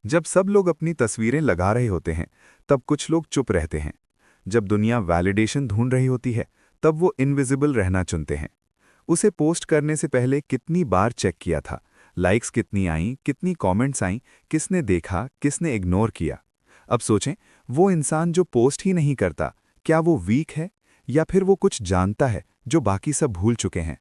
जब सब लोग अपनी तस्वीरें लगा रहे होते हैं, तब कुछ लोग चुप रहते हैं। जब दुनिया वैलिडेशन ढूंढ रही होती है, तब वो इनविजिबल रहना चुनते हैं। उसे पोस्ट करने से पहले कितनी बार चेक किया था, लाइक्स कितनी आईं, कितनी कमेंट्स आईं, किसने देखा, किसने इग्नोर किया। अब सोचें, वो इंसान जो पोस्ट ही नहीं करता, क्या वो वीक है या फिर वो कुछ जानता है जो बाकी सब भूल चुके हैं।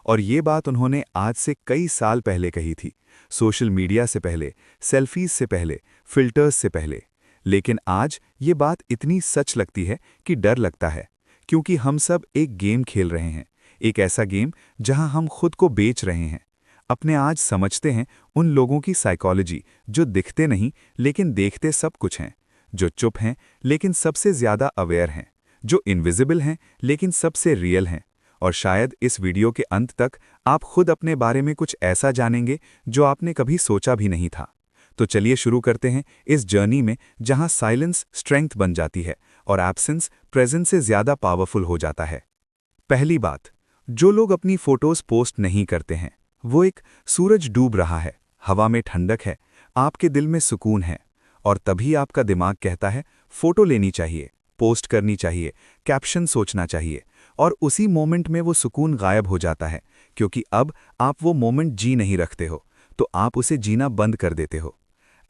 और ये बात उन्होंने आज से कई साल पहले कही थी, सोशल मीडिया से पहले, सेल्फीज से पहले, फिल्टर्स से पहले। लेकिन आज ये बात इतनी सच लगती है कि डर लगता है, क्योंकि हम सब एक गेम खेल रहे हैं, एक ऐसा गेम जहां हम खुद को बेच रहे हैं। अपने आज समझते हैं उन लोगों की साइकोलॉजी जो दिखते नहीं लेकिन देखते सब कुछ हैं, जो चुप हैं लेकिन सबसे ज्यादा अवेयर हैं, जो इनविजिबल हैं लेकिन सबसे रियल हैं। और शायद इस वीडियो के अंत तक आप खुद अपने बारे में कुछ ऐसा जानेंगे जो आपने कभी सोचा भी नहीं था। तो चलिए शुरू करते हैं इस जर्नी में, जहां साइलेंस स्ट्रेंथ बन जाती है और एब्सेंस प्रेजेंस से ज्यादा पावरफुल हो जाता है। पहली बात, जो लोग अपनी फोटोज पोस्ट नहीं करते हैं, वो एक सूरज डूब रहा है, हवा में ठंडक है, आपके दिल में सुकून है, और तभी आपका दिमाग कहता है फोटो लेनी चाहिए, पोस्ट करनी चाहिए, कैप्शन सोचना चाहिए। और उसी मोमेंट में वो सुकून गायब हो जाता है, क्योंकि अब आप वो मोमेंट जी नहीं रखते हो, तो आप उसे जीना बंद कर देते हो।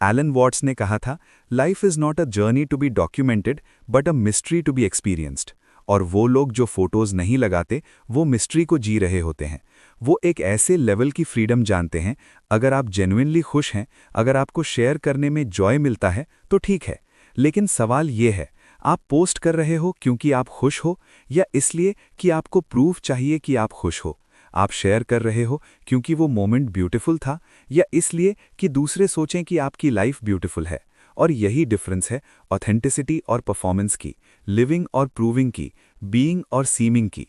एलन वॉट्स ने कहा था, life is not a journey to be documented but a mystery to be experienced. और वो लोग जो फोटोज नहीं लगाते, वो मिस्ट्री को जी रहे होते हैं। वो एक ऐसे लेवल की फ्रीडम जानते हैं, अगर आप जेन्युइनली खुश हैं, अगर आपको शेयर करने में जॉय मिलता है तो ठीक है। लेकिन सवाल ये है, आप पोस्ट कर रहे हो क्योंकि आप खुश हो, या इसलिए कि आपको प्रूफ चाहिए कि आप खुश हो। आप शेयर कर रहे हो क्योंकि वो मोमेंट ब्यूटीफुल था, या इसलिए कि दूसरे सोचें कि आपकी लाइफ ब्यूटीफुल है। और यही डिफरेंस है ऑथेंटिसिटी और परफॉर्मेंस की, लिविंग और प्रूविंग की, बीइंग और सीमिंग की।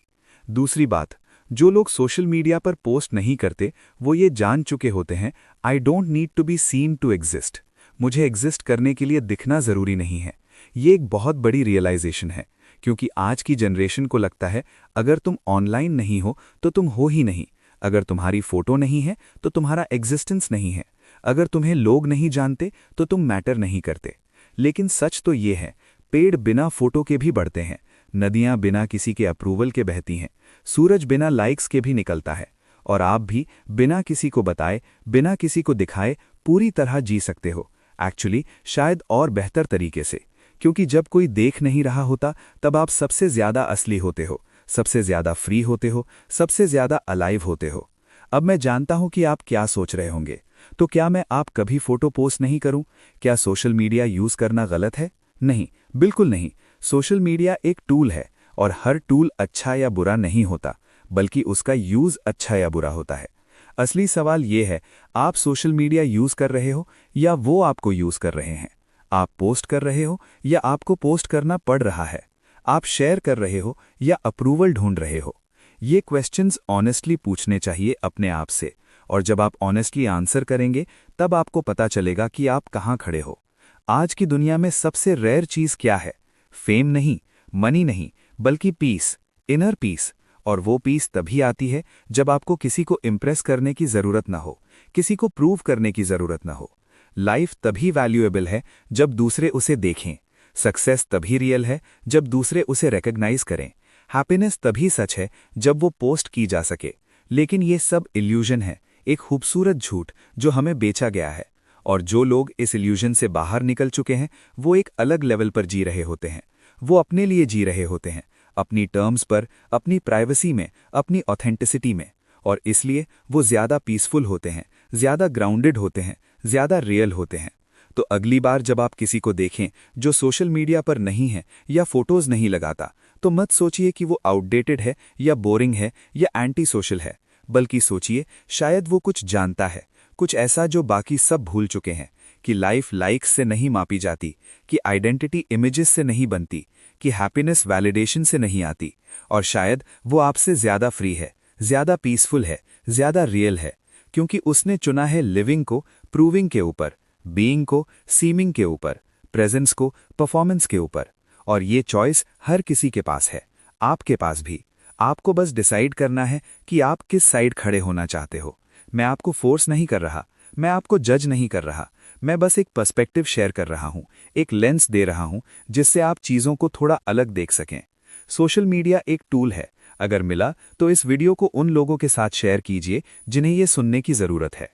दूसरी बात, जो लोग सोशल मीडिया पर पोस्ट नहीं करते, वो ये जान चुके होते हैं, I don't need to be seen to exist. मुझे एग्जिस्ट करने के लिए दिखना जरूरी नहीं है। ये एक बहुत बड़ी रियलाइजेशन है, क्योंकि आज की जनरेशन को लगता है अगर तुम ऑनलाइन नहीं हो तो तुम हो ही नहीं, अगर तुम्हारी फोटो नहीं है तो तुम्हारा एग्जिस्टेंस नहीं है, अगर तुम्हें लोग नहीं जानते तो तुम मैटर नहीं करते। लेकिन सच तो ये है, पेड़ बिना फोटो के भी बढ़ते हैं, नदियां बिना किसी के अप्रूवल के बहती हैं, सूरज बिना लाइक्स के भी निकलता है, और आप भी बिना किसी को बताए, बिना किसी को दिखाए पूरी तरह जी सकते हो। एक्चुअली शायद और बेहतर तरीके से, क्योंकि जब कोई देख नहीं रहा होता, तब आप सबसे ज्यादा असली होते हो, सबसे ज्यादा फ्री होते हो, सबसे ज्यादा अलाइव होते हो। अब मैं जानता हूं कि आप क्या सोच रहे होंगे, तो क्या मैं आप कभी फोटो पोस्ट नहीं करूं? क्या सोशल मीडिया यूज करना गलत है? नहीं, बिल्कुल नहीं। सोशल मीडिया एक टूल है, और हर टूल अच्छा या बुरा नहीं होता, बल्कि उसका यूज अच्छा या बुरा होता है। असली सवाल ये है, आप सोशल मीडिया यूज कर रहे हो या वो आपको यूज कर रहे हैं? आप पोस्ट कर रहे हो या आपको पोस्ट करना पड़ रहा है? आप शेयर कर रहे हो या अप्रूवल ढूंढ रहे हो? ये क्वेश्चंस ऑनेस्टली पूछने चाहिए अपने आप से, और जब आप ऑनेस्टली आंसर करेंगे, तब आपको पता चलेगा कि आप कहाँ खड़े हो। आज की दुनिया में सबसे रेयर चीज क्या है? फेम नहीं, मनी नहीं, बल्कि पीस, इनर पीस। और वो पीस तभी आती है जब आपको किसी को इम्प्रेस करने की जरूरत ना हो, किसी को प्रूव करने की जरूरत ना हो। लाइफ तभी वैल्यूएबल है जब दूसरे उसे देखें। सक्सेस तभी रियल है जब दूसरे उसे रिकॉग्नाइज करें। हैप्पीनेस तभी सच है जब वो पोस्ट की जा सके। लेकिन ये सब इल्यूजन है, एक खूबसूरत झूठ जो हमें बेचा गया है। और जो लोग इस इल्यूजन से बाहर निकल चुके हैं, वो एक अलग लेवल पर जी रहे होते हैं। वो अपने लिए जी रहे होते हैं, अपनी टर्म्स पर, अपनी प्राइवेसी में, अपनी ऑथेंटिसिटी में। और इसलिए वो ज्यादा पीसफुल होते हैं, ज्यादा ग्राउंडेड होते हैं, ज्यादा रियल होते हैं। तो अगली बार जब आप किसी को देखें जो सोशल मीडिया पर नहीं है या फोटोज नहीं लगाता, तो मत सोचिए कि वो आउटडेटेड है या बोरिंग है या एंटी सोशल है, बल्कि सोचिए शायद वो कुछ जानता है, कुछ ऐसा जो बाकी सब भूल चुके हैं, कि लाइफ लाइक्स से नहीं मापी जाती, कि आइडेंटिटी इमेजेस से नहीं बनती, कि हैप्पीनेस वैलिडेशन से नहीं आती। और शायद वो आपसे ज्यादा फ्री है, ज्यादा पीसफुल है, ज्यादा रियल है, क्योंकि उसने चुना है लिविंग को प्रूविंग के ऊपर, बीइंग को सीमिंग के ऊपर, प्रेजेंस को परफॉर्मेंस के ऊपर। और ये चॉइस हर किसी के पास है, आपके पास भी। आपको बस डिसाइड करना है कि आप किस साइड खड़े होना चाहते हो। मैं आपको फोर्स नहीं कर रहा, मैं आपको जज नहीं कर रहा, मैं बस एक पर्सपेक्टिव शेयर कर रहा हूँ, एक लेंस दे रहा हूँ जिससे आप चीज़ों को थोड़ा अलग देख सकें। सोशल मीडिया एक टूल है, अगर मिला तो इस वीडियो को उन लोगों के साथ शेयर कीजिए जिन्हें ये सुनने की ज़रूरत है।